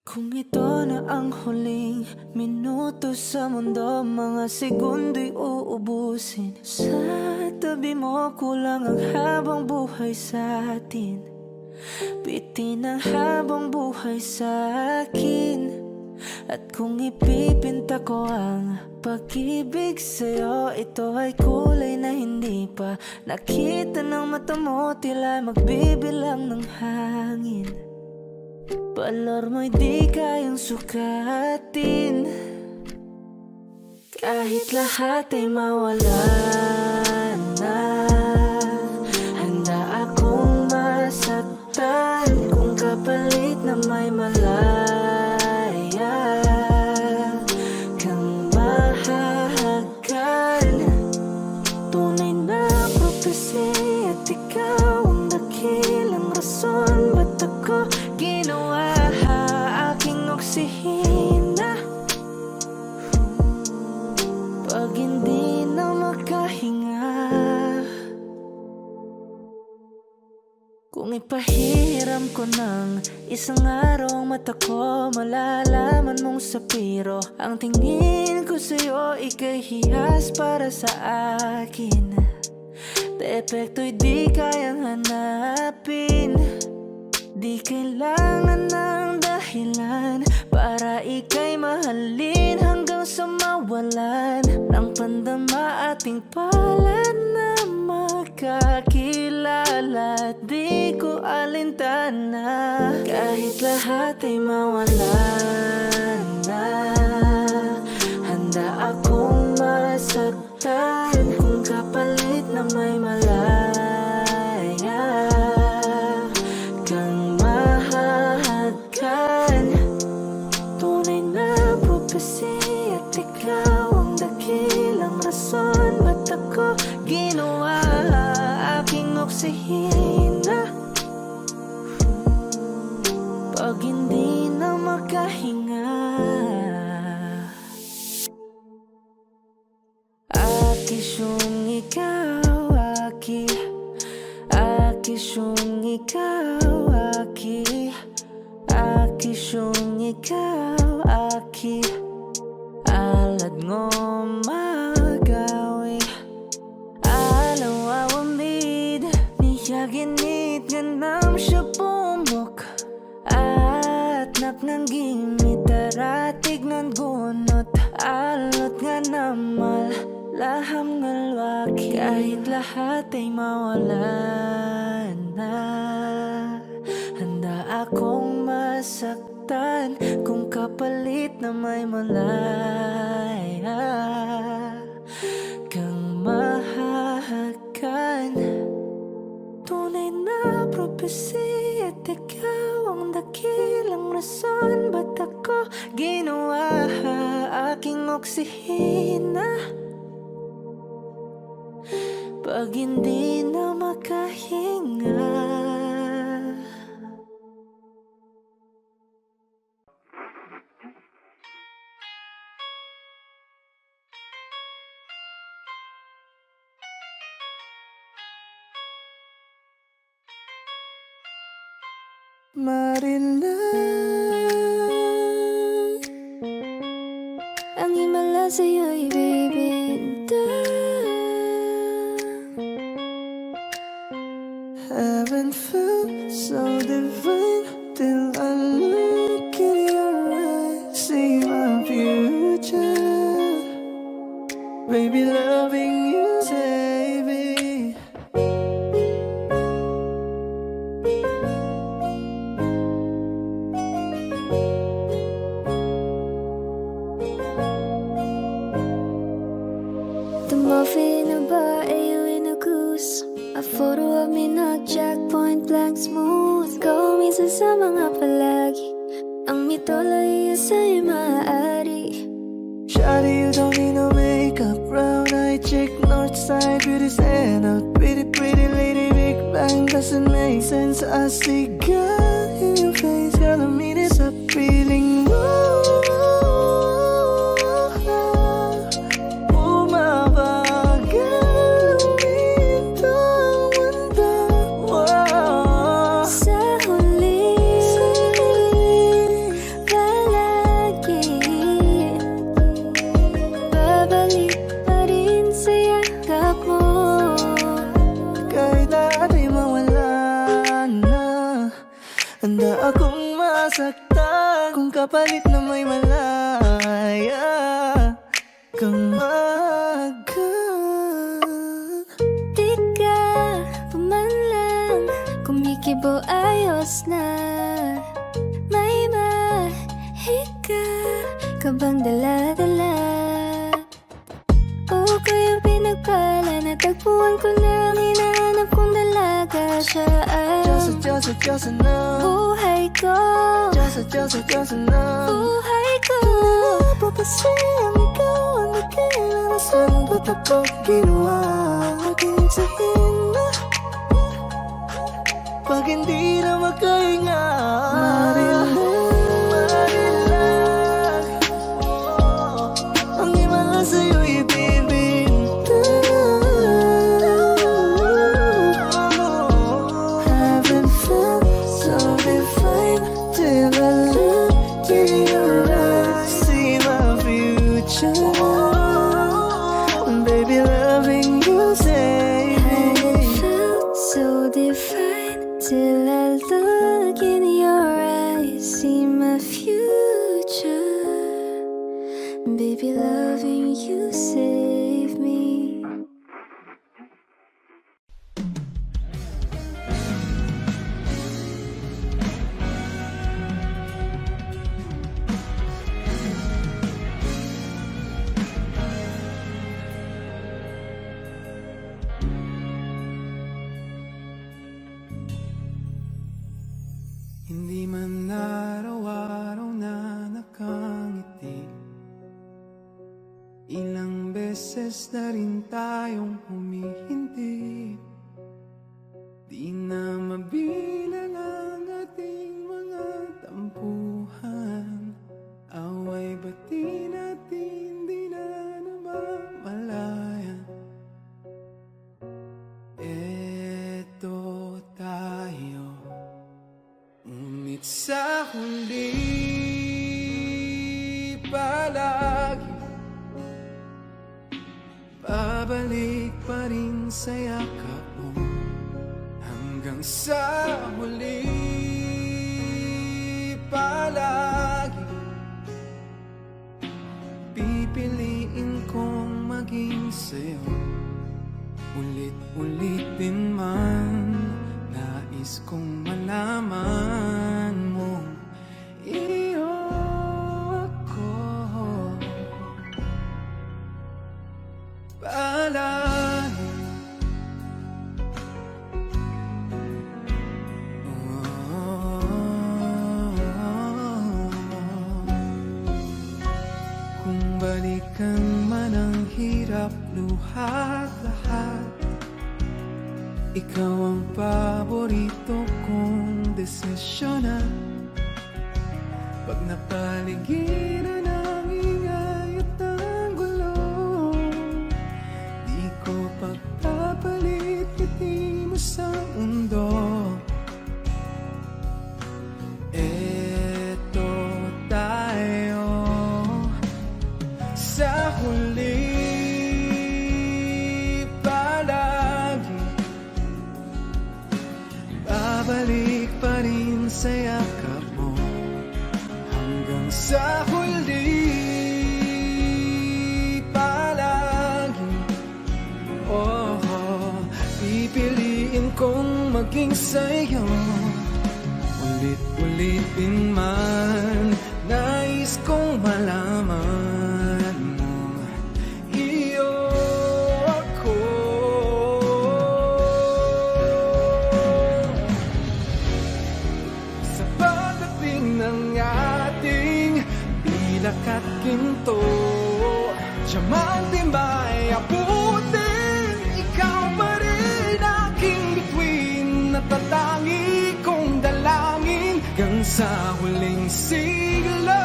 Kung ito na ang huling minuto sa mundo, mga segundo'y uubusin. Sa tabi mo kulang ang habang buhay sa atin. Bitin ang habang buhay sa akin. At kung ipipinta ko ang pag-ibig sa'yo, ito ay kulay na hindi pa nakita ng mata mo, tila magbibilang ng hangin. Balor mo'y di kayang sukatin, kahit lahat ay mawala na. Handa akong masaktan kung kapalit na may malaya kang mahahagan. Tunay na prophecy at ikaw ang dakilang rason ba't ako ginawa aking oksihina. Pag hindi na makahinga, kung ipahiram ko ng isang araw ang mata ko, malalaman mong sapiro ang tingin ko sa'yo, ika'y hiyas para sa akin. Depekto'y di kayang hanapin, di kailangan ng dahilan para ika'y mahalin hanggang sa mawalan ng pandama ating palad na magkakilala. Di ko alintana kahit lahat ay mawalan na. Handa akong masaktan kung kapalit na may malaya kang mahahagan. Tunay na prophecy at ikaw ang dakilang rason ba't ako ginawa aking oksihina. Pag hindi na makahinga, akisyong ikaw, akisyong ikaw, akisyong ikaw, alad ngo magawi alaw awamid niyaginit ganam siya pumok at naknanggimit taratig ng gunot alot nga namal laham ngalwaki. Kahit lahat ay mawalan na, handa akong masaktan kung kapalit na may malaya kang mahahagan. Tunay na prophecy at ikaw ang dakilang rason ba't ako ginawa aking oksihina. Pag hindi na makahinga, Marilang ang himala sa'yo'y bibigta. Haven't felt so divine till I look in your eyes, see my future. Baby, loving you, baby. The muffin about you in a goose. A photo of me not jack point blank smooth. Go minsan sa mga palagi ang mitolay sa'yo maaari. Shawty, you don't need no makeup. Brown eye chick, north side, beauty stand out. Pretty lady, big bang doesn't make sense. I see God in your face, girl, I mean it's a feeling mo. Sa huli masasaktan kung kapalit na may malaya kang Di ka pa man lang kumikibo, ayos na. May mahika ka bang dala-dala? O kaya pinagpala, natagpuan ko na ang hinahanap kong dalaga. Siya ay Diyos at Diyos na buhay ko, Diyos na buhay ko. Napapasayang ikaw ang nagkailangan. Saan ba't ako ginawa? Maging sahin na pag hindi na magkahinga. Marilag ang himala sa'yo ibibinta. Haven't felt so divine till I look in your eyes. See my future, baby, loving you, say Felt so divine till I look in your eyes, see my future. Baby, loving you save me. Hindi man araw-araw na nakangiti, ilang beses na rin tayong humihindi. Di na mabilang ang ating mga tampuhan, away bati natin di na namamalayan. Eto tayo, ngunit sa huli palagi babalik pa rin sa yakap mo. Hanggang sa huli palagi pipiliin kong maging sa'yo. Ulit-ulitin man, nais kong malaman mo iyo ako. Palagi kung balikan man ang hirap, luhat lahat, ikaw ang paborito kong desisyonan. Pag napaligiran ng ingay at ng gulo, di ko pagpapalit ngiti mo sa mundo. Eto tayo sa huli palagi babalik pa rin sa yakap mo. Hanggang sa huli palagi, oh, pipiliin kong maging sa'yo. Ulit-ulitin man, nais kong malaman mo iyo ako. Sa pagdating ng ating pilak at ginto, diamante may abutin, ikaw pa rin aking bituin, natatangi kong dalangin hanggang sa huling siglo.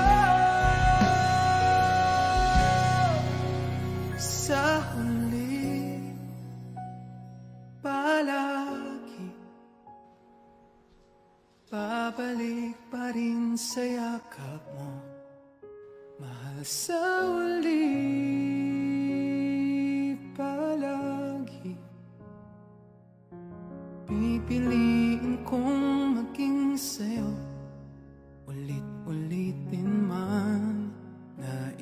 Sa huli palagi babalik pa rin sa yakap mo. Mahal sa huli palagi pipiliin kong maging sa'yo.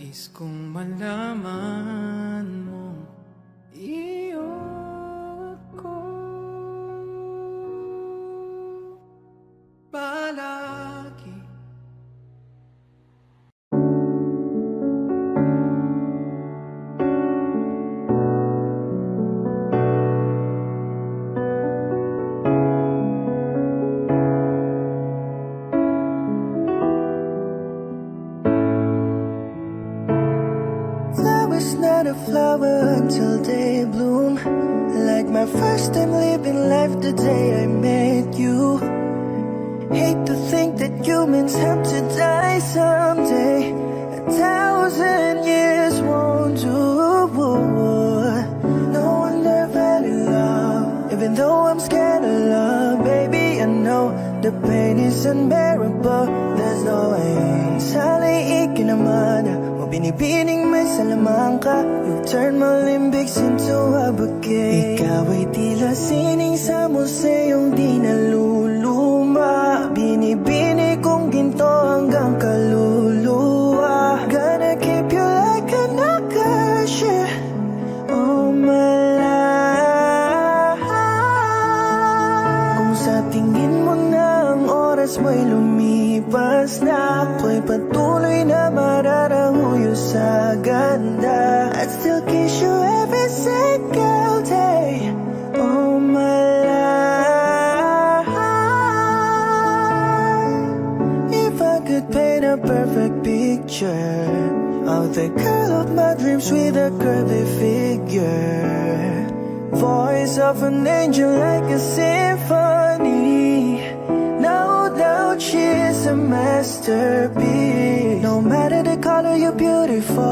Nais kong malaman mo iyo ako palagi. Flowers not a flower until they bloom. Like my first time living life the day I met you. Hate to think that humans have to die someday. 1,000 years won't do. No wonder I fell in love. Even though I'm scared of love, baby, I know the pain is unbearable. There's no way. Saliikin naman mo binibining may salamang ka. You turn my limbics into a bouquet. Ikaw ay tila sining sa museyong di naluluma. Binibini kong ginto hanggang kaluluwa. Gonna keep you like a nakasya all my life. Kung sa tingin mo na ang oras mo'y lumipas na, ako'y patuloy na mararahuyo sa ganda. I'd still kiss you every single day all my life. If I could paint a perfect picture of the girl of my dreams with a curvy figure, voice of an angel like a symphony, no doubt she's a masterpiece. No matter the color, you're beautiful.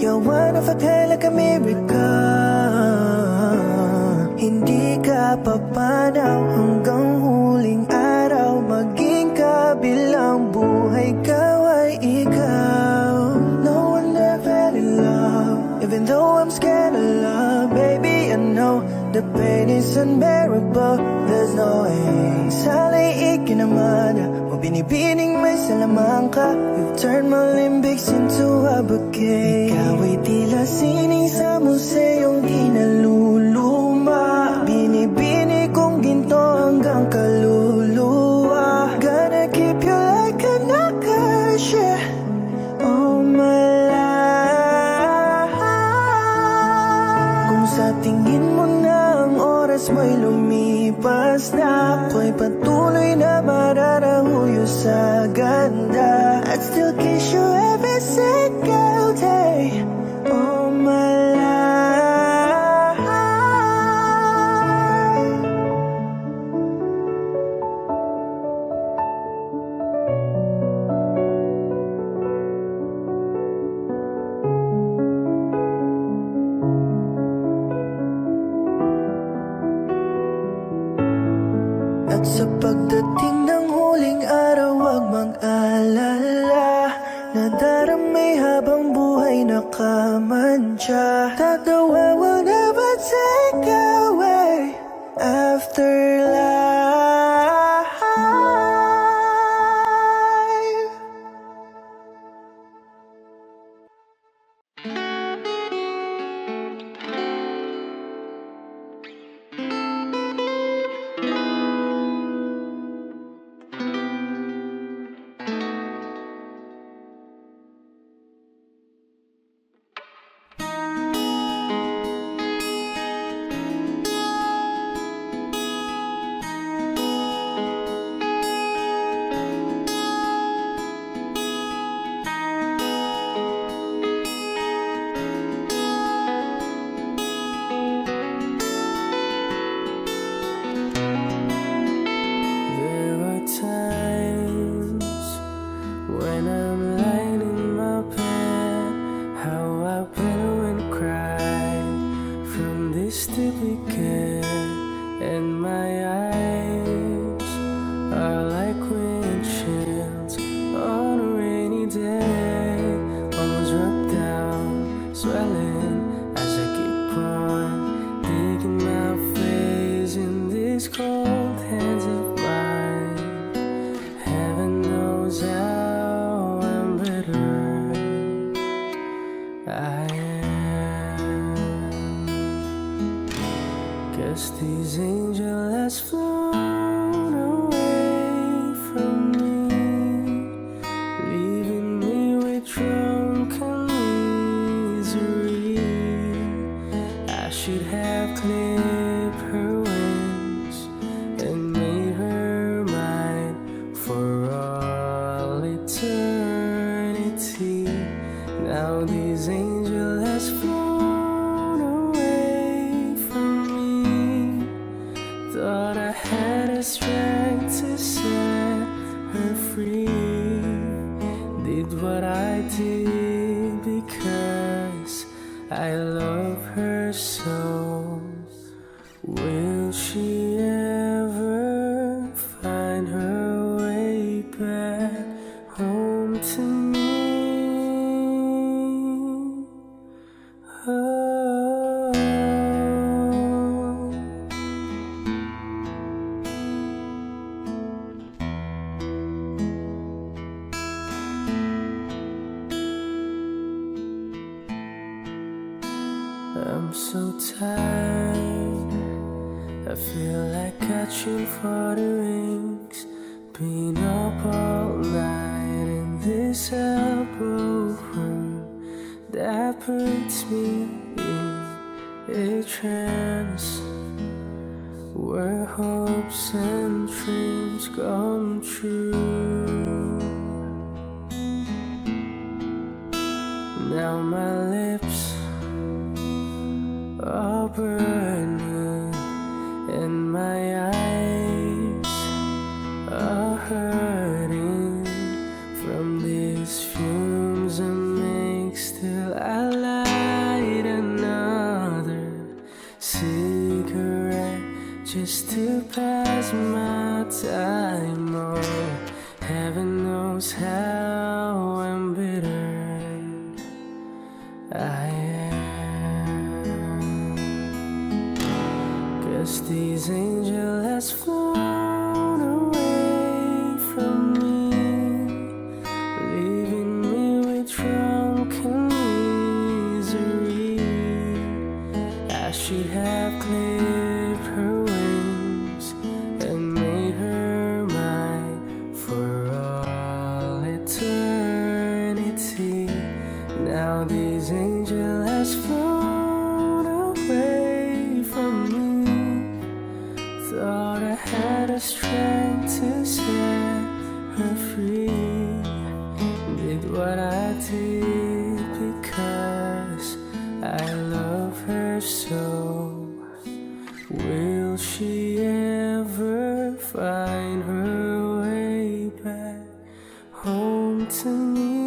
You're one of a kind, like a miracle. Hindi ka papanaw hanggang huling araw. Maging kabilang buhay ka ay ikaw. No wonder I fell in love. Even though I'm scared of love, baby, I know the pain is unbearable. There's no way. Saliikin naman mo binibining may salamang ka. You've turned my limbics into a bouquet. Ikaw ay tila sining sa museyong di naluluma. Binibini kong ginto hanggang kaluluwa. Gonna keep you like a nakasya all my life. Kung sa tingin mo na ang oras mo'y lumipas na, ako'y patuloy na mararahuyo sa ganda. I'd still kiss you every single day all my life. At sa pagdating ng huling araw, huwag mag-alala. Nadaramay habang buhay nakamantya. That the world will never take away afterlife. all eternity. Now this angel has flown away from me. Thought I had a strength to set her free. Did what I did because I love her so. Will she ever find her way back home to me? Oh. I'm so tired, I feel like catching for the rings. Been up all night in this elbow room that puts me in a trance, where hopes and dreams come true. Now my lips are burning and my eyes are hurting from these fumes I make. Still I light another cigarette just to pass my time. Oh, heaven knows how embittered I am. 'Cause this angel has flown away from me, leaving me with drunken misery. I should have clipped her wings and made her mine for all eternity. Now this angel has flown away from me. Thought I had a strength to set her free. Did what I did because I love her so. Will she ever find her way back home to me?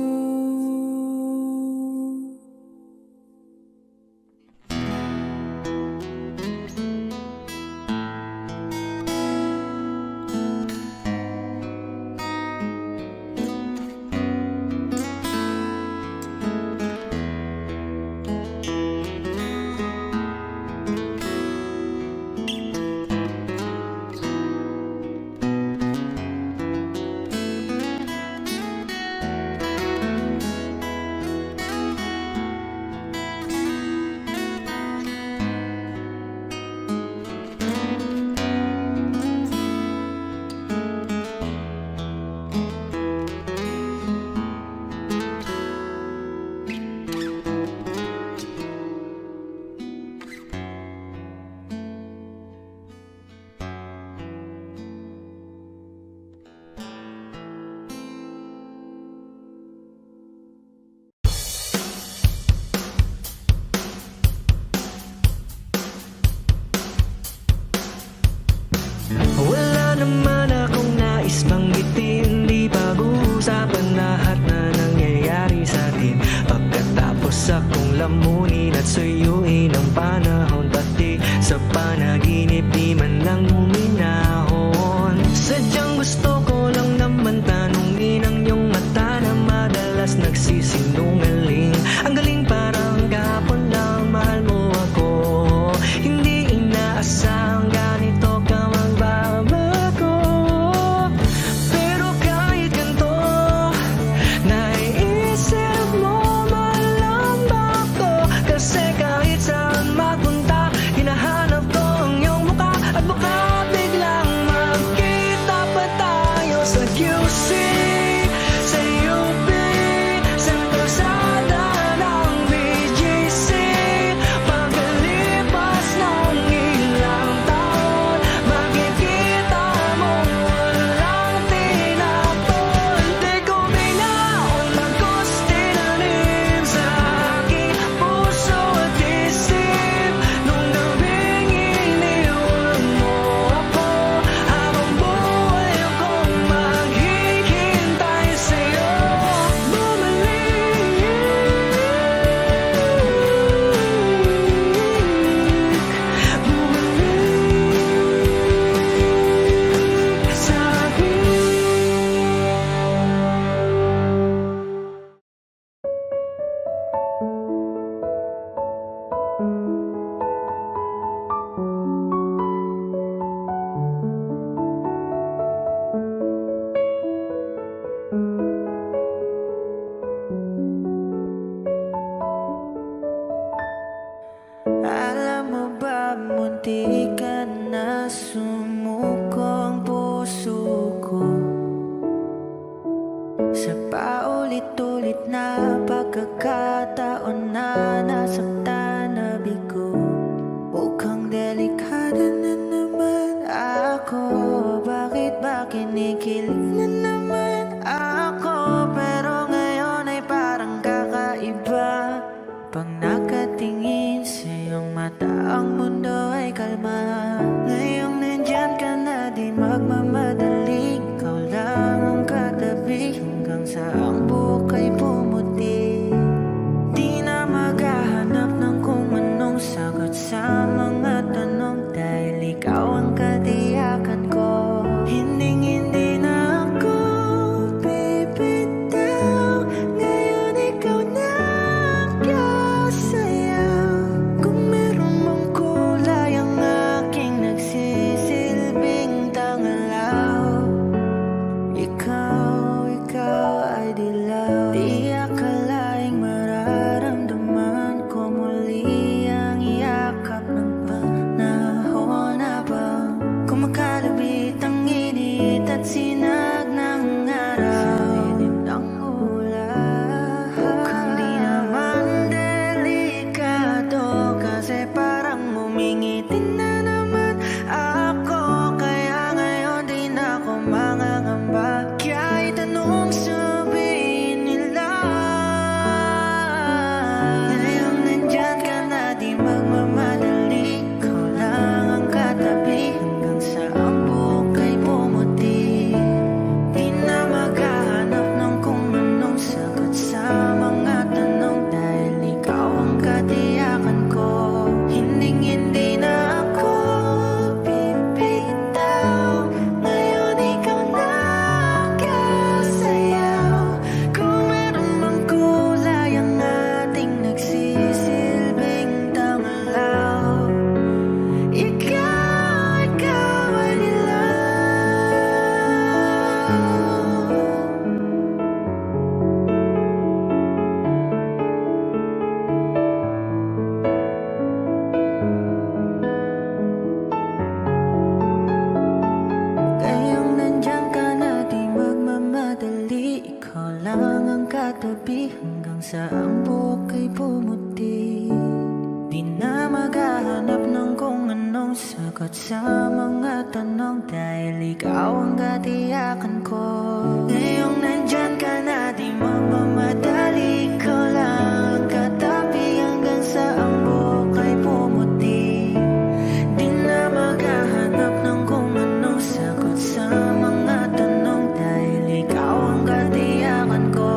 Wala naman akong nais banggitin, di pag-uusapan lahat na nangyayari sa atin. Pagkatapos akong lamunin at suyuin ang panahon, pati sa panaginip di man lang huminahon. Sadyang gusto ko lang naman tanungin ang iyong mata na madalas nagsisinungaling. Ang galing parang kahapon lang mahal mo ako, hindi inaasahang ganito ka magbabago. Pero kahit ganito, Sa paulit-ulit na pagkakataon na nasaktan na bigo, mukhang delikado na naman ako. Bakit ba kinikilig na naman ako? Pero ngayon ay parang kakaiba. Pag nakatingin sa iyong mata, ang mundo ay kalma. Ngayong nandyan ka na, di magmamadali. Ikaw lang ang katabi hanggang sa ang buhok ay pumuti. Di na maghahanap ng kung anong sagot sa mga tanong, dahil ikaw ang katiyakan ko. Hindi na ako bibitaw. Ngayon ikaw na ang kasayaw. Kung meron mang kulay ang aking nagsisilbing tangalaw, ikaw ay dilaw. Di akalaing mararamdaman ko muli ang yakap ng panahon habang kumakalabit ang init at sinag ng araw sa dilim ng ulan. Mukhang di naman delikado, kasi parang umingiti na naman ako. Kaya ngayon di na ako mangangamba, kahit anong sabihin nila. Ngayong nandyan ka na, di magmamadali. Ikaw lang ang katabi hanggang sa ang buhok ay pumuti. Di na maghahanap ng kung anong sagot sa mga tanong, dahil ikaw ang katiyakan ko. Hindi na ako bibitaw. Ngayon ikaw na ang kasayaw. Kung meron mang kulay ang ating nagsisilbing tangalaw, ikaw ay dilaw. Ngayong nandyan ka na, di magmamadali. Ikaw lang ang katabi hanggang sa ang buhok ay pumuti. Di na maghahanap ng kung anong sagot sa mga tanong, dahil ikaw ang katiyakan ko. Ngayong nandyan ka na, di magmamadali. Ikaw lang ang katabi hanggang sa ang buhok ay pumuti. Di na maghahanap ng kung anong sagot sa mga tanong, dahil ikaw ang katiyakan ko.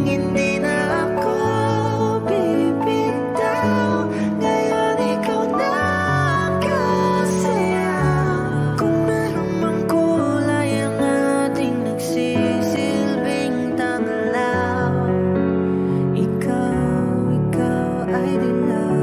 Hindi na ako bibitaw. Ngayon ikaw na ang kasayaw. Kung meron mang kulay ang ating nagsisilbing tangalaw, ikaw ay dilaw.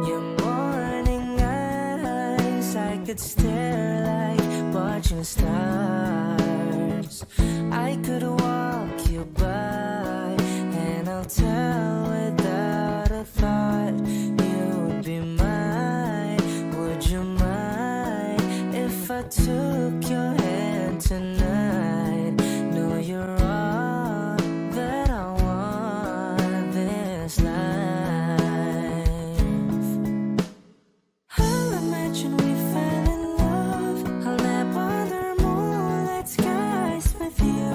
Your morning eyes, I could stare like watching stars. I could walk you by, and I'll tell without a thought you would be mine. Would you mind if I took your hand tonight? No, you're all that I want this life. I'll imagine we fell in love. I'll nap under moonlit skies with you.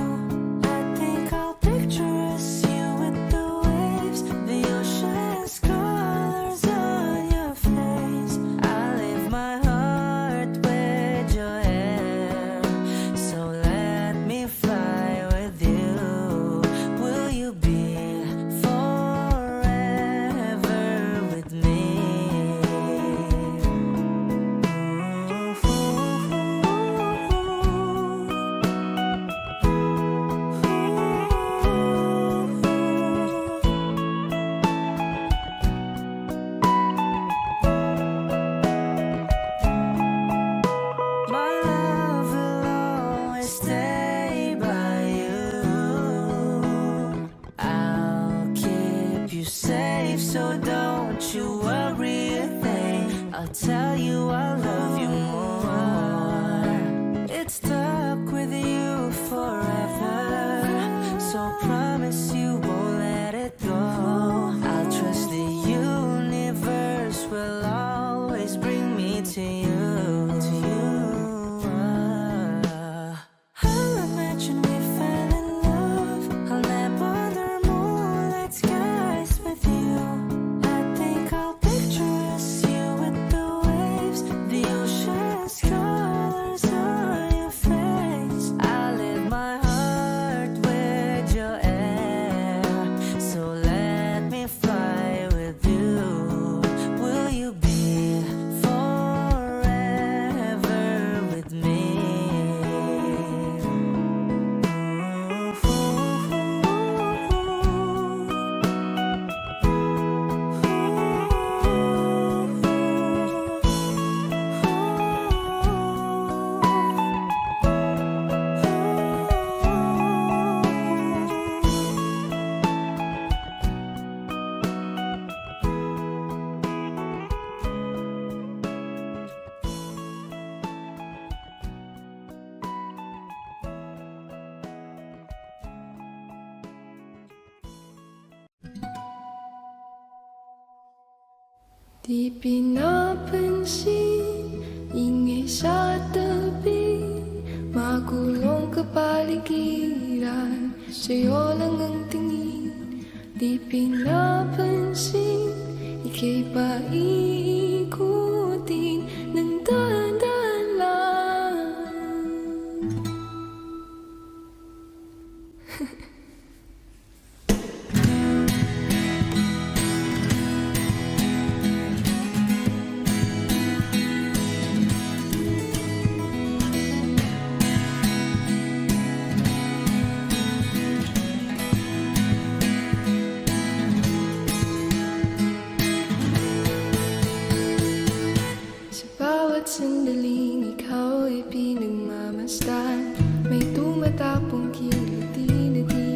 I think I'll picture us, you with the waves, the ocean's colors on your face. I leave my heart with your hair, so so don't you worry a thing. I'll tell you I love you more. It's stuck with you forever, so promise you won't let it go. I'll trust the universe will always bring me to you. I'll imagine we fell in love. I'll nap under moonlight skies with you. I think I'll picture us, you with the waves, the ocean's colors on your face. I live my heart with your air, so let me fly with you. Will you be forever with me? Di pinapansin, ingay sa tabi, magulong kapaligiran, sa'yo lang ang tingin. Di pinapansin, ika'y paikutin ng dahan-dahan lang. Sa bawat sandaling ikaw ay pinagmamasdan, may tumatapong kiliti na di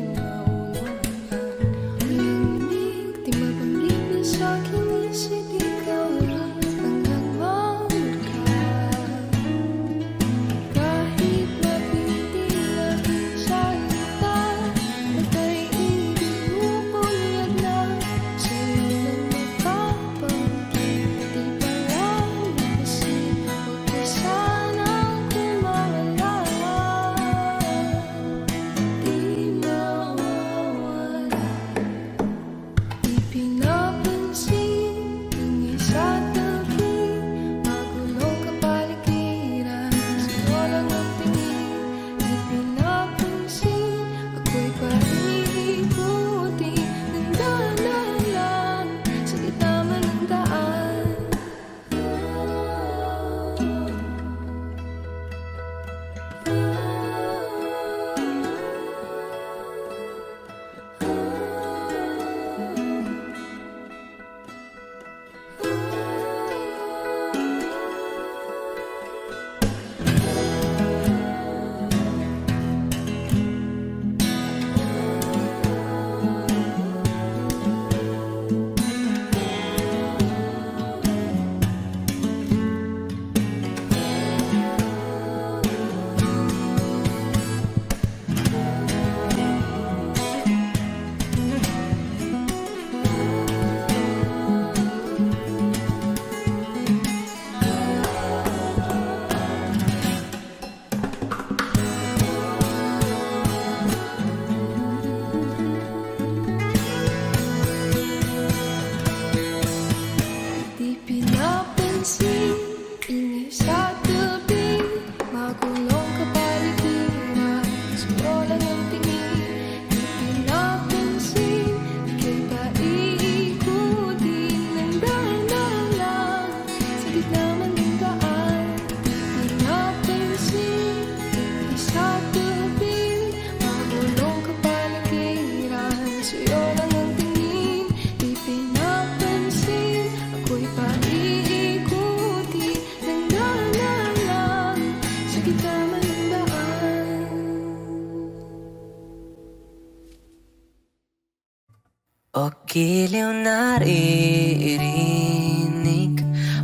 O giliw naririnig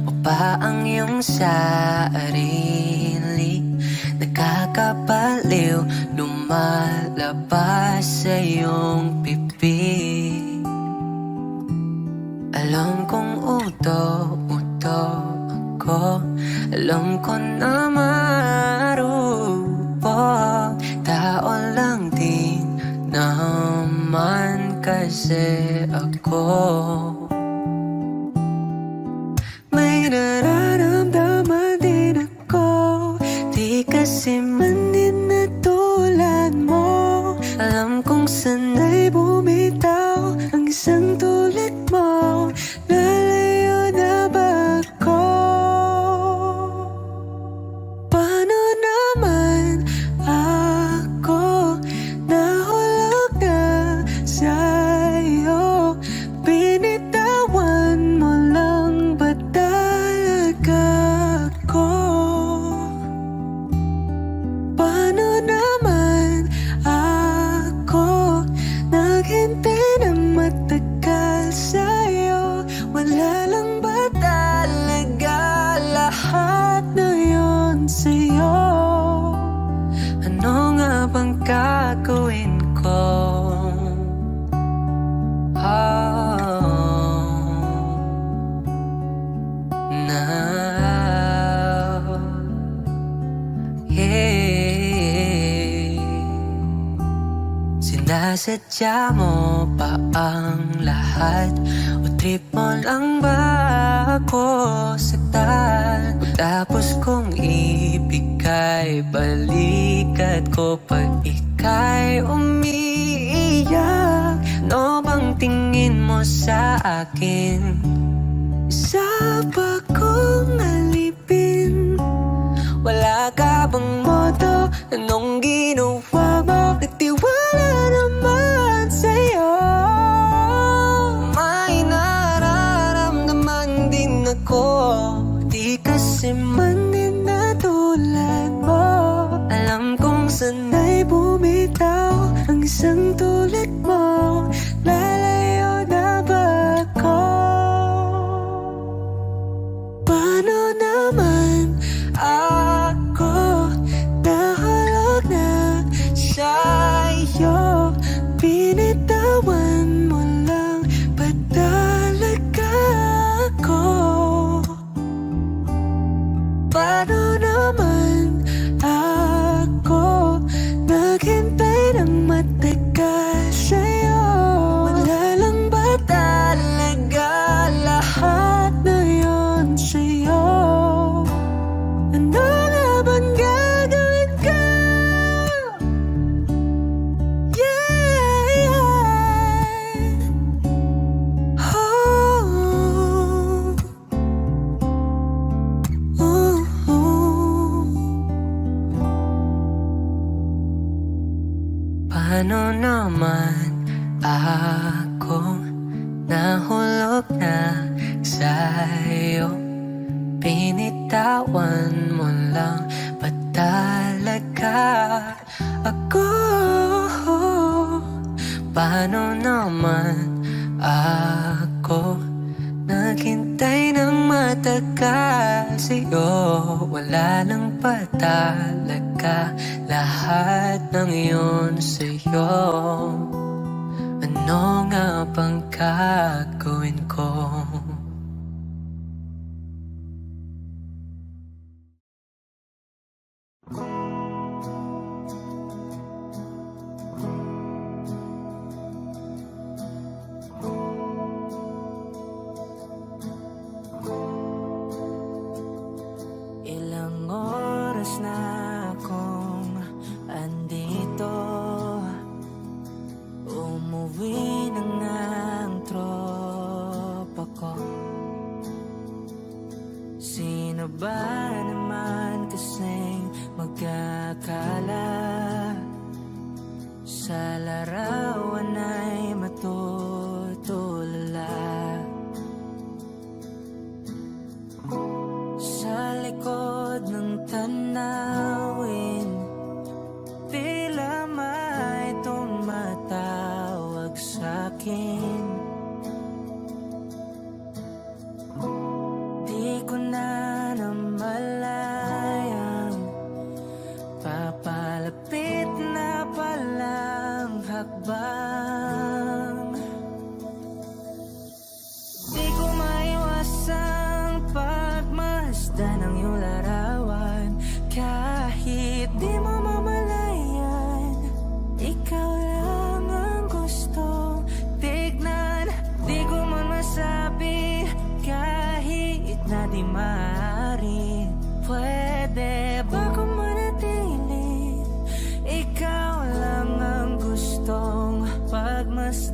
mo pa ang iyong sarili? Nakakabaliw, lumalabas sa iyong bibig. Alam kong uto-uto ako, alam ko na marupok. Tao lang din naman kasi ako. May nararamdaman din ako, di kasi man din na tulad mo. Alam kong sanay bumitaw ang isang tulad mo. Lalayo na ba ako? Paano naman ako nahulog na sa'yo? Binitawan mo lang ba talaga ako? Paano naman ako naghintay ng matagal sa'yo? Wala lang ba talaga lahat na yun sa'yo? Ano nga bang gagawin ko? Now, yeah. Sinasadya mo pa ang lahat, o trip mo lang ba ako saktan? Tapos kong ibigay balikat ko pag ika'y umiiyak. Ano bang tingin mo sa akin? Isa ba kong alipin? Wala ka bang moto? Anong ginawa mo? Nagtiwala naman sa'yo. May nararamdaman din ako, di kasi man din na tulad mo. Alam kong sanay bumitaw ang isang tulad mo. Lalayo na ba ako? Paano naman ako nahulog na sa'yo? Binitawan mo lang ba talaga ako? Paano naman ako naghintay ng matagal sa'yo? Wala lang ba talaga lahat na yun sa'yo? Ano nga bang gagawin ko? Yeah, yeah. Oh, oh, oh. Paano naman ako nahulog na sa'yo? Binitawan mo lang ba talaga ako? Paano naman ako naghintay ng matagal sa'yo? Wala lang ba talaga lahat ng iyon sa'yo? Ano nga bang gagawin ko? Ilang oras na akong andito, umuwi na nga ang tropa ko. Sino ba naman kasing magkakala sa larawan ay matutulala? Sa likod ng tanawin, tila may tumatawag sa'kin.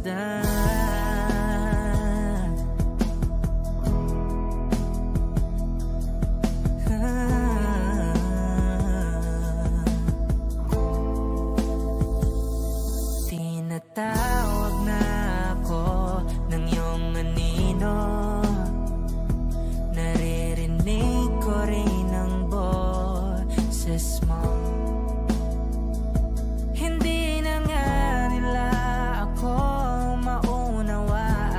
Tinatawag na ako ng iyong anino, naririnig ko rin ang boses mo. Hindi na nga nila ako maunawaan,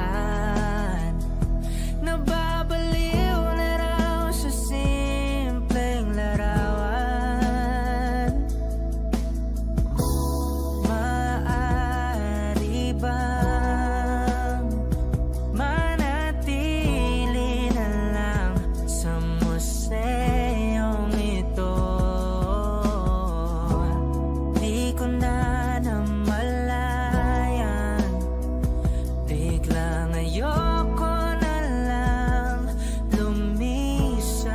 nababaliw na raw sa simpleng larawan. Maaari bang manatili na lang sa museyong ito? Di ko na namalayan, biglang ayoko na lang lumisan.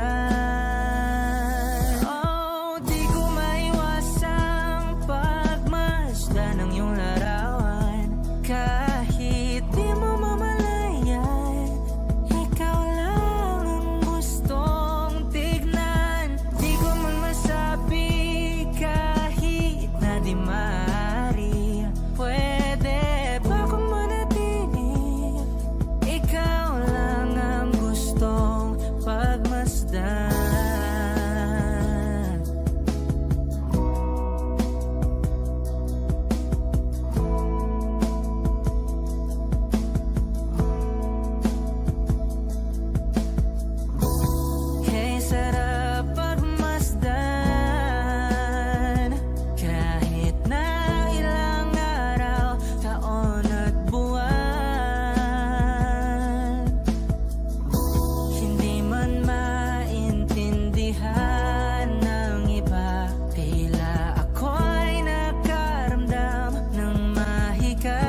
Oh, di ko maiwasang pagmasdan ng iyong larawan. Kahit di mo mamalayan, ikaw lang ang gustong tignan. Di ko man masabi kahit na di maaari, pwede ba kung manatili? Ikaw lang ang gustong pagmasdan. Kay sarap pagmasdan, kahit na ilang araw, taon at buwan. Hindi man maintindihan ng iba, tila ako'y nakaramdam ng mahika.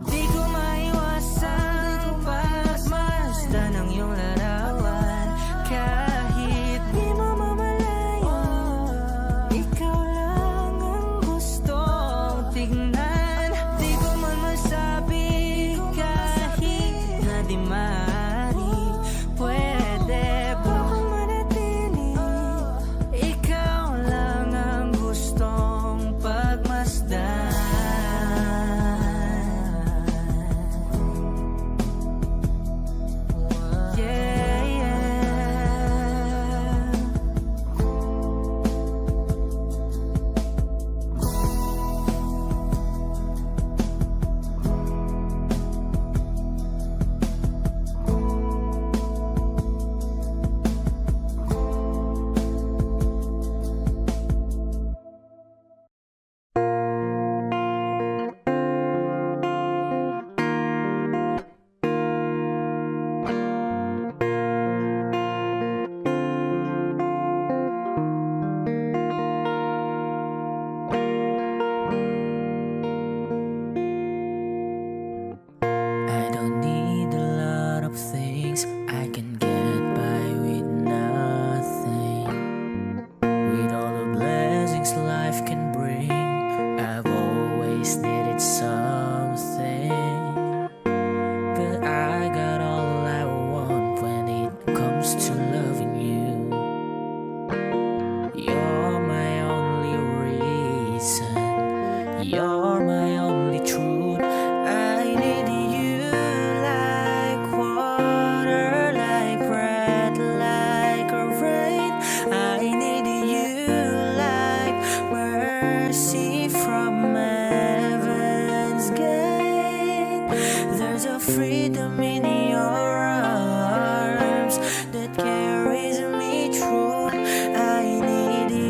Di ko maiwasang pagmasdan ng iyong larawan. Kahit di mo mamalayan, ikaw lang ang gustong tignan. Di ko man masabi kahit na di maaari, pwede ba kung manatili? Ikaw lang ang gustong pagmasdan. Yeah, yeah. I don't need a lot of things, I can get by with nothing. With all the blessings life can bring, I've always needed something. But I got all I want when it comes to loving you. You're my only reason, you're my only truth. I need you like water, like bread, like a rain. I need you like mercy from heaven's gate. There's a freedom in your arms that carries me through. I need you.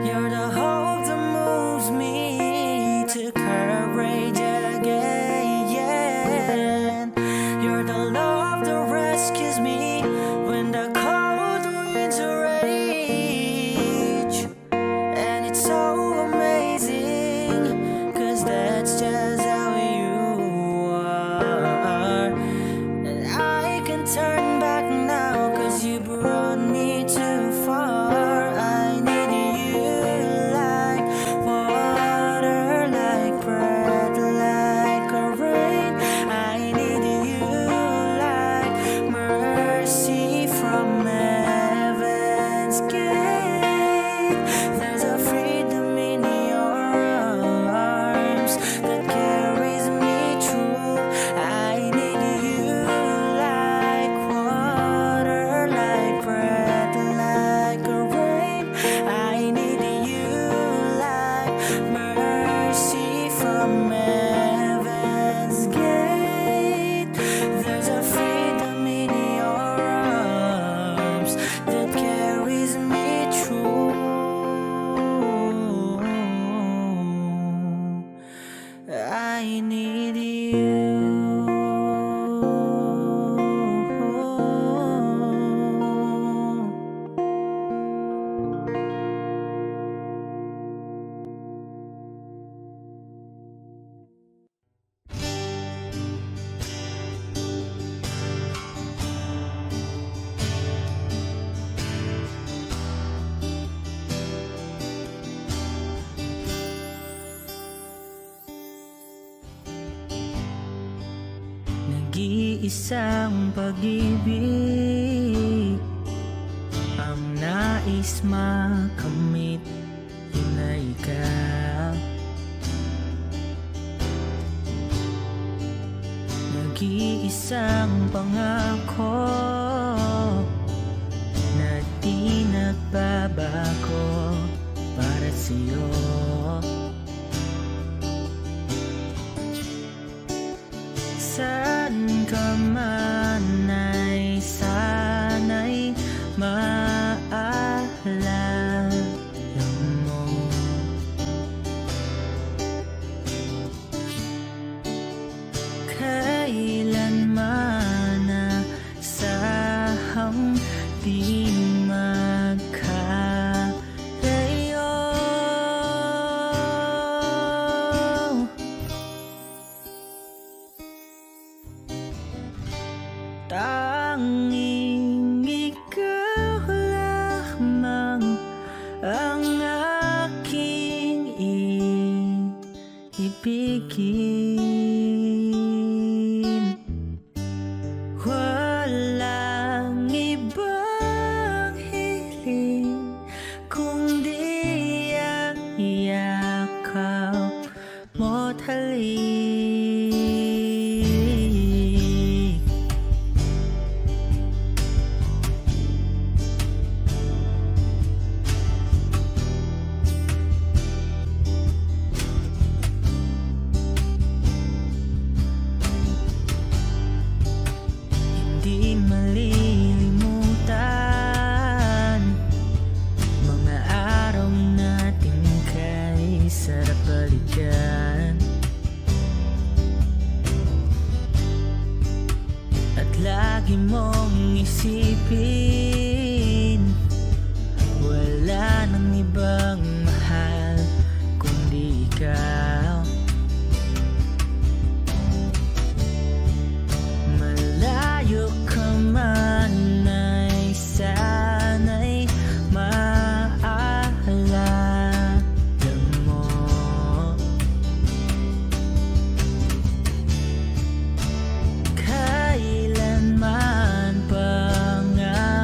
You're the hope that moves me to courage again. You're the Lord Nag-iisang pag-ibig ang nais makamit, yun ay ikaw. Nag-iisang pangako na di nagbabago para sa'yo. Saan ka man ay sana'y maalala mo. Kailanman asahang di magkalayo. Tanging ikaw lamang ang aking iibigin. Walang ibang hiling kundi ang yakap mo't halik. Di malilimutan mga araw natin kay sarap balikan. At lagi mong isipin, wala nang ibang mahal kundi ikaw. Malayo ka man ay sana'y maalala mo. Kailanman pangako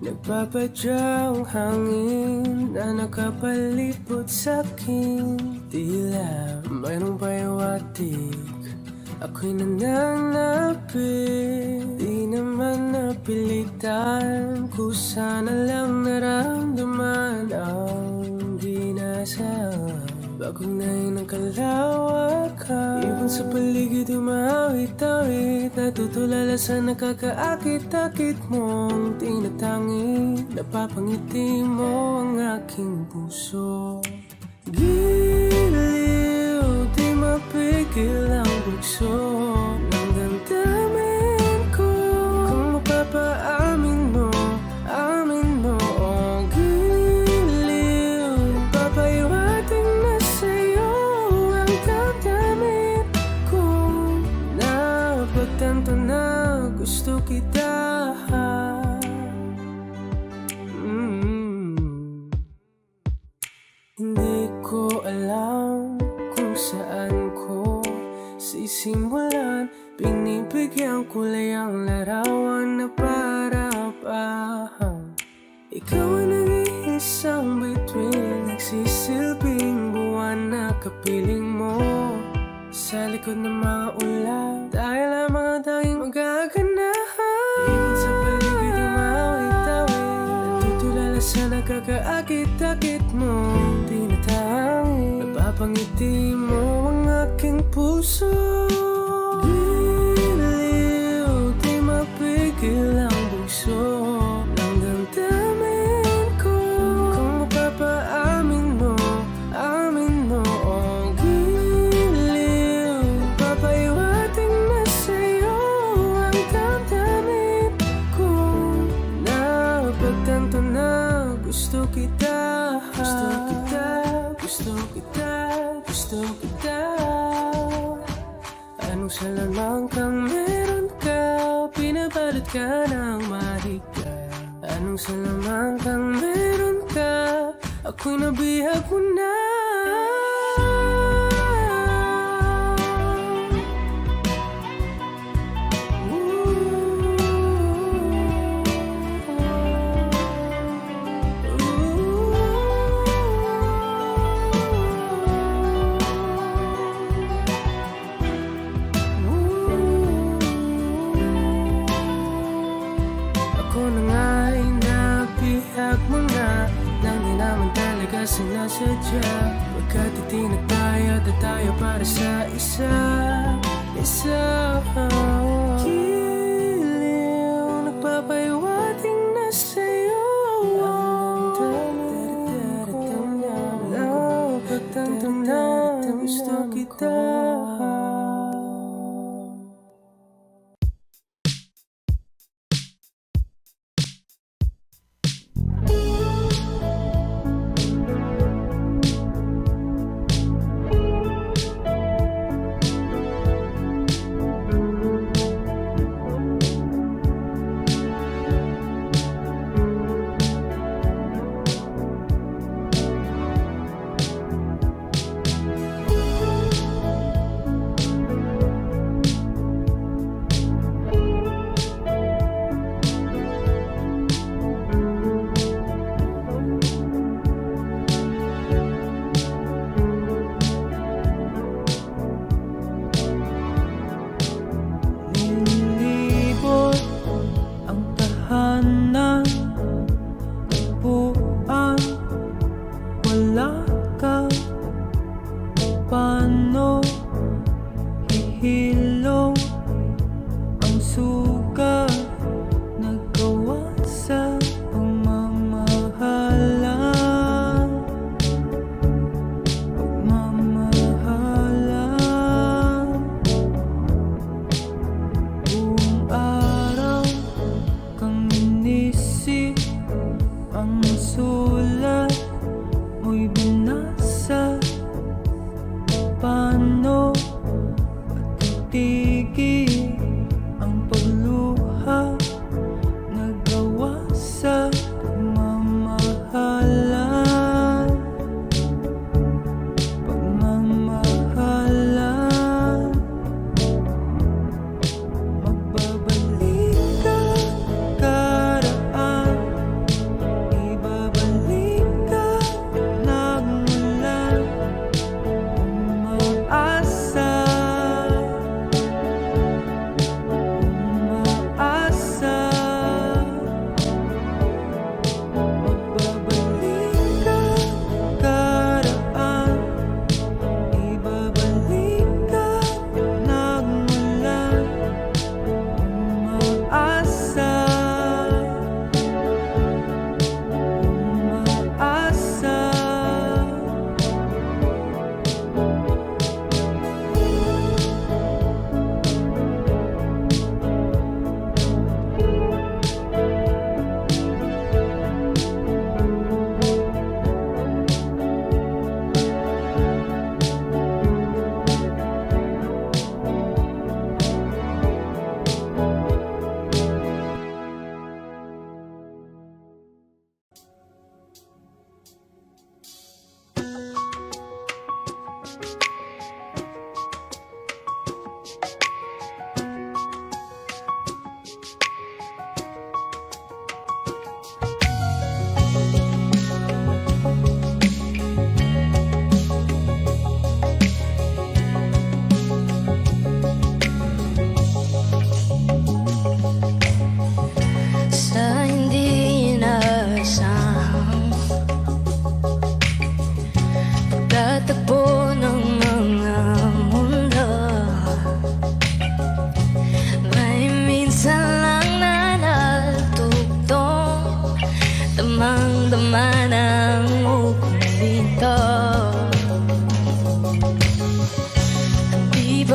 Nagpapadyang hangin na nakapalipot sa'kin. Tila mayroong payawatig, ako'y nananapit. Di naman napilitan, kusana lang naramdaman ang ginasaan. Bagong nahin ng kalawakan, ibon sa paligid umawit-awit. Natutulala sa nakakaakit-akit mong tinatangi. Napapangiti mo ang aking puso. Giliw, di mapigil ang bugso ng damdamin ko. Kung mapapaamin mo, amin mo. Oh, giliw, papahiwating na sa'yo ang damdamin ko. Napagtanto na gusto kita. Hindi ko alam kung saan ko sisimulan. Binibigyan kulay ang larawan na para-parahan. Ikaw ang nag-iisang bituin, nagsisilbing buwan na kapiling mo. Sa likod ng mga ulan, dahil ang mga tanging magaganahan. Ibon sa paligid umawit-awit, natutulala sa nakakaakit-akit mo. Tinatangi, napapangiti mo ang aking puso. Giliw, di mapigil ang bugso ng damdamin ko. Kung mapapaamin mo, amin mo. Oh, giliw, papahiwating na sa'yo ang damdamin ko. Napagtanto na gusto kita. Gusto kita, gusto kita, gusto kita. Anong salamang kang meron ka, pinabalot ka ng mahika. Anong salamang kang meron ka, ako'y nabihag mo na. Ako na nga'y nabihag mo na, nang di naman talaga sinasadya. Pagkat itinag tayo at tayo para sa isa. Giliw, nagpapahiwating na sa'yo ang damdamin ko. Napagtanto na gusto kita. Nilibot ang tahanan, buwan, wala ka. Paano hihilong ang sugat nagawa sa pagmamahalan? Buong araw kang inis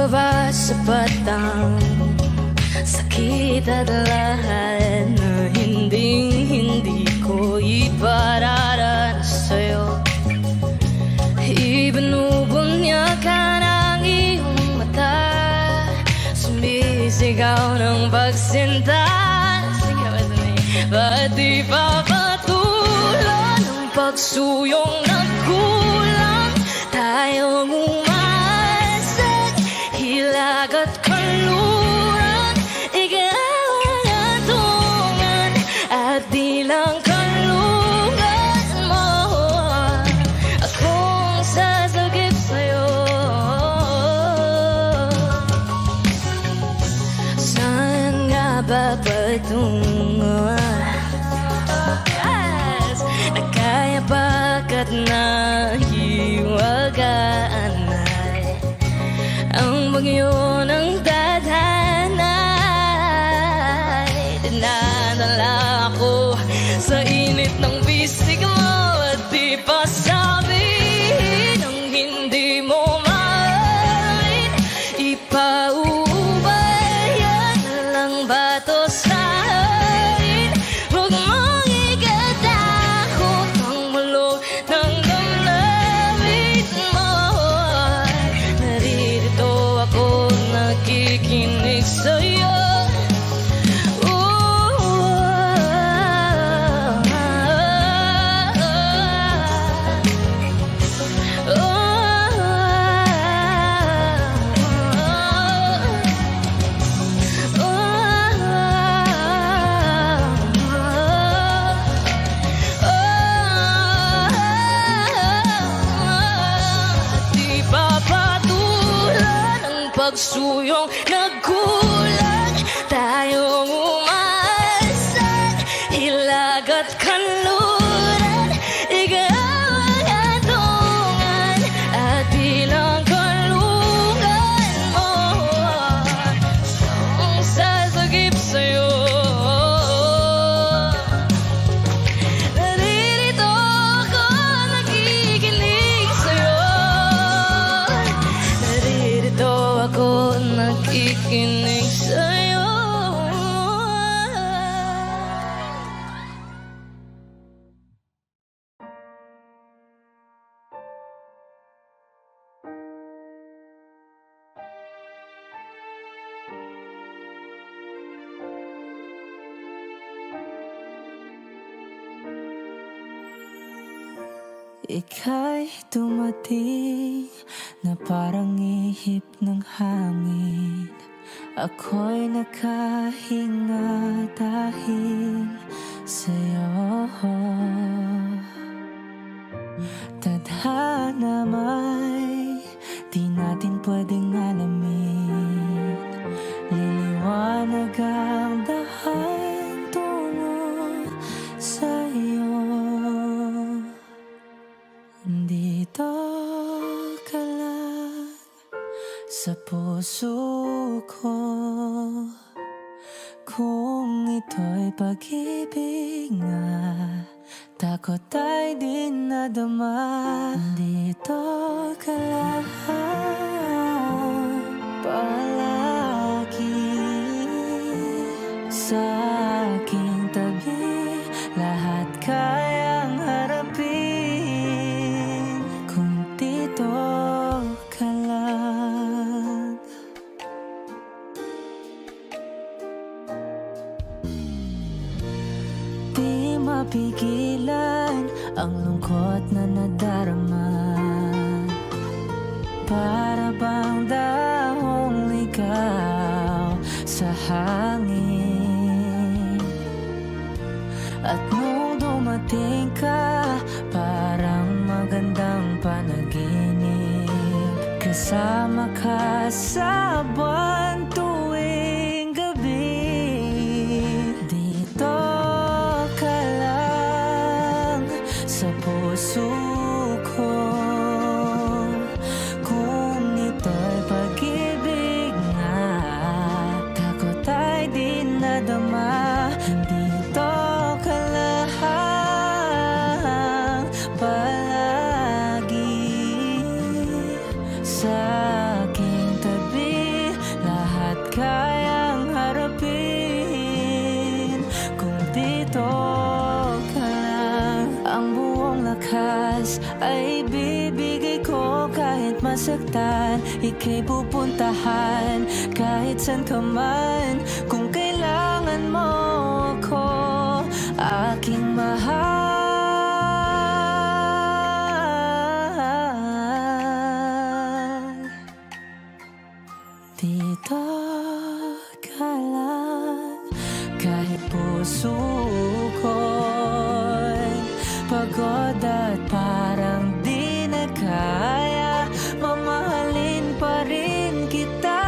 ba sapat ang sakit at lahat na hindi ko ipararanas sa'yo? Ibinubunyakan ang iyong mata, sumisigaw ng pagsinta. Sige, ba't di pa patulan ang pagsuyong nagkulang? Tayong umaasat, hilag at kaluran, ikaw ang atungan at di lang kalungan mo. Akong sasagip sa'yo. Saan nga ba patungo? Na kaya bagat nahiwagaan ay ang bagyo ng tadhanay. Dinadala ko sa init ng bisig mo at di pa sabihin ang hindi mo mahalin. Ipaubayan lang ba to sa akin? Huwag mong ikatakot ang mulong ng damdamin mo. Naririto ako nakikinig sa'yo. Di ba patulan ang pagsuyong nagkulang? Tayong umaasat, hilag at kanluran, ikaw ang atungan at bilang kalungan mo. Akong sasagip sa'yo. Naririto ako nakikinig sa'yo. Naririto ako nakikinig sa'yo. Ika'y dumating na parang ihip ng hangin. Ako'y nakahinga dahil sa'yo. Tadhana may di natin pwedeng alamin. Liliwanag ang dahan tungo sa'yo. Dito ka lang sa puso ko. Kung ito'y pag-ibig nga, takot ay di nadama. Dito ka lang palagi sa aking tabi. Lahat kayang harapin kung dito ka lang. Di mapigilan ang lungkot na nadarama. Para bang dahong ligaw sa hangin. At nung dumating ka, parang magandang panaginip. Kasama ka sa buwan tuwing gabi. Dito ka lang sa puso ko. Kung ito'y pag-ibig nga, takot ay di nadama. Dito ka lang palagi sa aking tabi. lakas ay bibigay ko kahit masaktan. Ika'y pupuntahan kahit san ka man. Kung kailangan mo ako, aking mahal. Dito ka lang, kahit puso ko'y pagod at parang di na kaya. Mamahalin pa rin kita.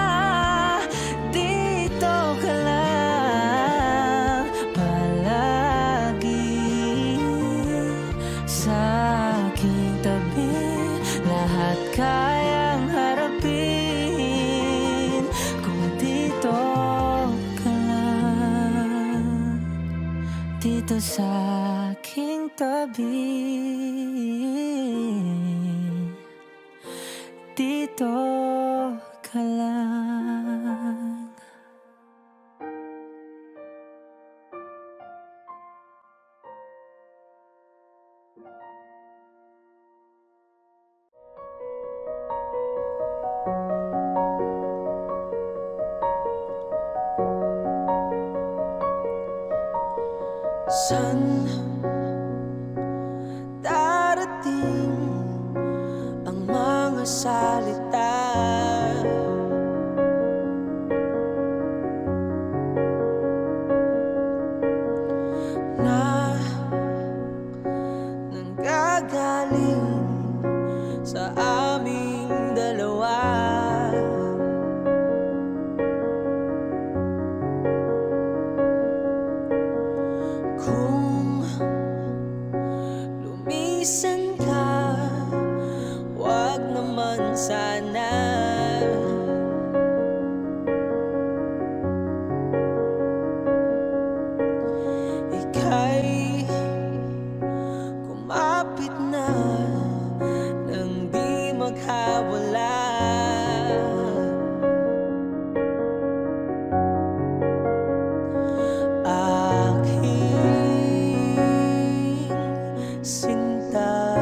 Dito ka lang, palagi sa aking tabi. Lahat kayang harapin kung dito ka lang. Dito sa aking tabi. Dito ka lang. San darating ang mga salita na nanggagaling sa aming dalawa? Kung lumisan ka, wag naman sana. Ika'y kumapit na nang di magkawala. Aking sinta,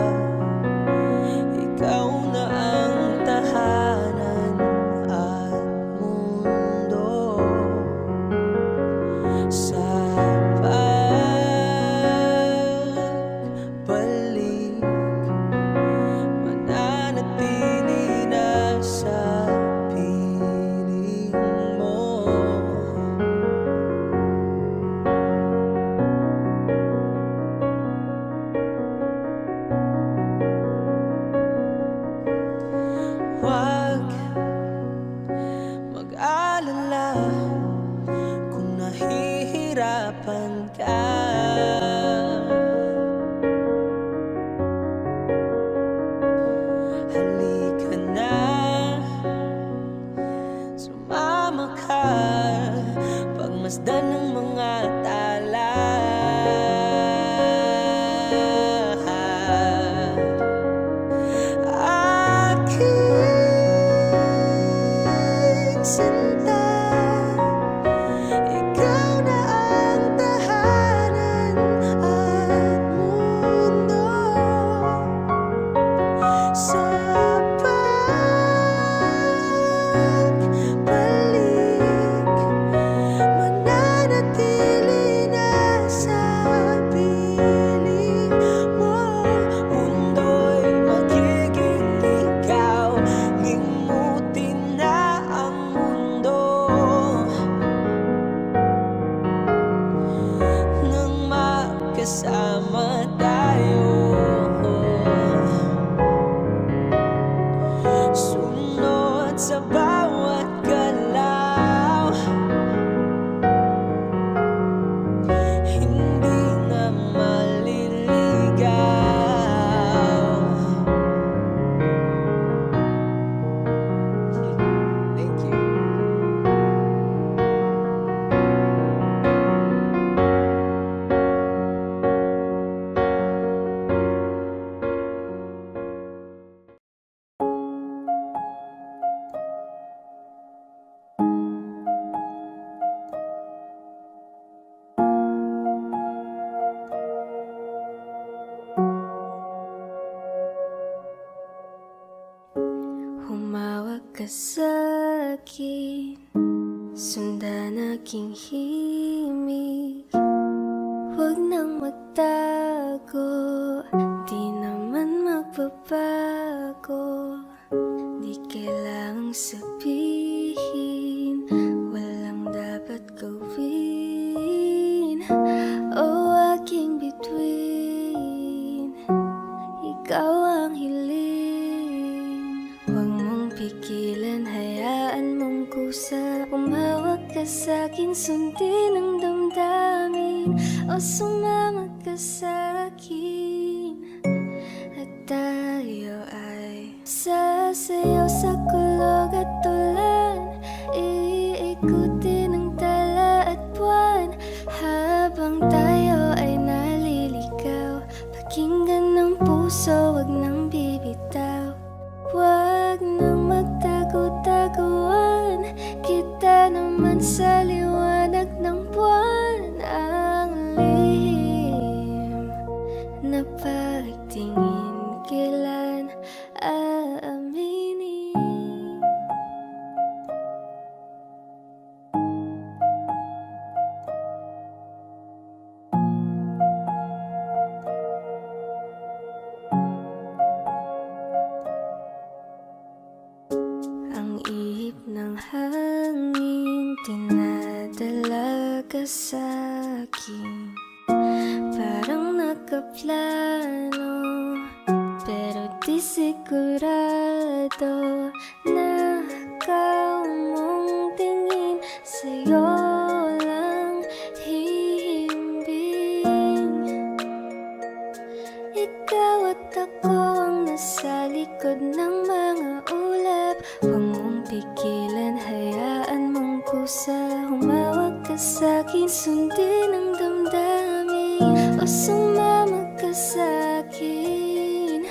ikaw na ang tahanan at mundo. Sa pagbalik, mananatili na sa piling mo. Huwag mag-alala kung nahihirapan ka. Halika na, sumama ka, pagmasdan ng mga tala. Aking sinta, ikaw na ang tahanan at mundo. Sa pagbalik, mananatili na sa piling mo. Mundo'y magiging ikaw, limutin na ang mundo nang magkasama tayo. Sunod sa bawat galaw, hindi na maliligaw. Thank you. ka sa'kin, sundan aking himig. Huwag nang magtago, di naman magbabago. Di kailangang sabihin, walang dapat gawin. O aking bituin, ikaw ang hiling. Huwag mong pigilan, hayaan mong kusa. Umawag ka sa'kin, sundin ang damdamin. O sumama ka sa'kin, at tayo ay sasayaw sa kulog at tulan. Iikutin ang tala at buwan, habang tayo ay naliligaw. Pakinggan ng puso, wag nang bibitaw. Wag nang magtago-taguan, kita naman sa liwanag ng buwan. Ang lihim na pagtingin, kailan aaminin? Ang ihip ng hangin, dinadala ka sa'kin. Parang nakaplano, pero di sigurado. Nakaw mong tingin, sa'yo lang hihimbing. Ikaw at ako ang nasa likod ng mga ulap. Huwag mong pigilan, hayaan mong kusa. Humawag ka sa'kin, sundin ang damdamin. O sumama ka sa'kin,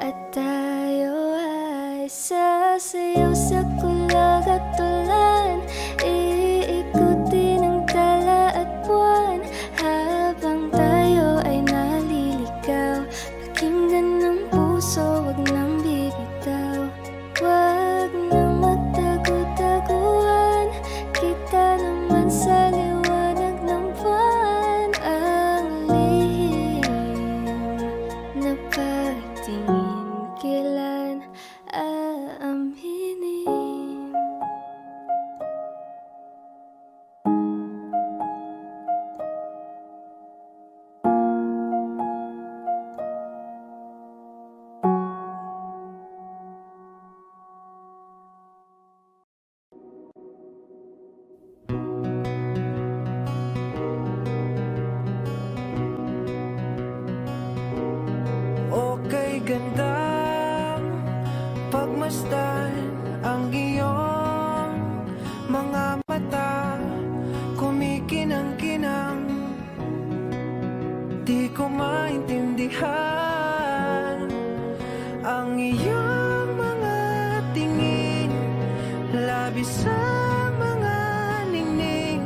at tayo ay sasayaw sa kulog at tulan. Iikutin ang tala at buwan, habang tayo ay naliligaw. Pakinggan ng puso, wag nang bibitaw. Wag nang magtago-taguan, kita naman sa liwanag ng buwan. Ang lihim na pagtingin, kailan aaminin? Okay, gandang pagmasdan ang iyong mga mata, kumikinang-kinang. Di ko maintindihan ang iyong mga tingin, labis sa mga ningning.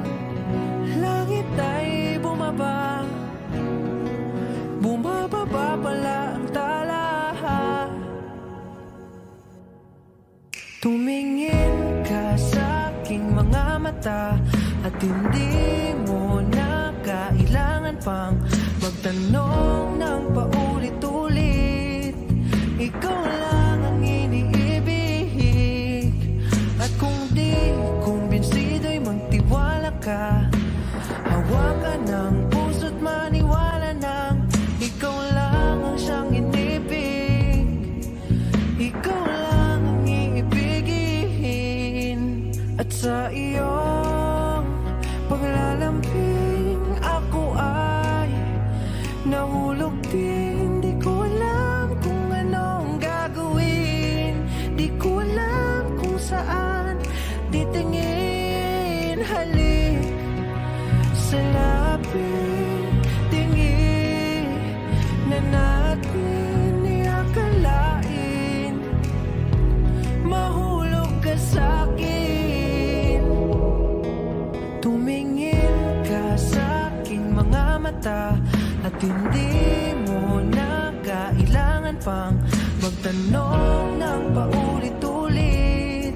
Langit ay bumaba, bumababa pala ang tala. Tumingin ka sa aking mga mata, at hindi mo na kailangan pang magtanong ng paulit-ulit. Ikaw lang ang iniibig, at kung di kumbinsido'y magtiwala ka. Hawakan ng puso't maniwala nang ikaw lang ang siyang inibig. Ikaw lang ang iibigin, at sa iyong paglalambing ako ay nahulog din. Di ko alam kung anong gagawin, di ko alam kung saan titingin. Halik sa lapit, tingin na natin iakalain. Mahulog ka sa'kin, tumingin ka sa aking mga mata, at hindi mo na kailangan pang magtanong ng paulit-ulit.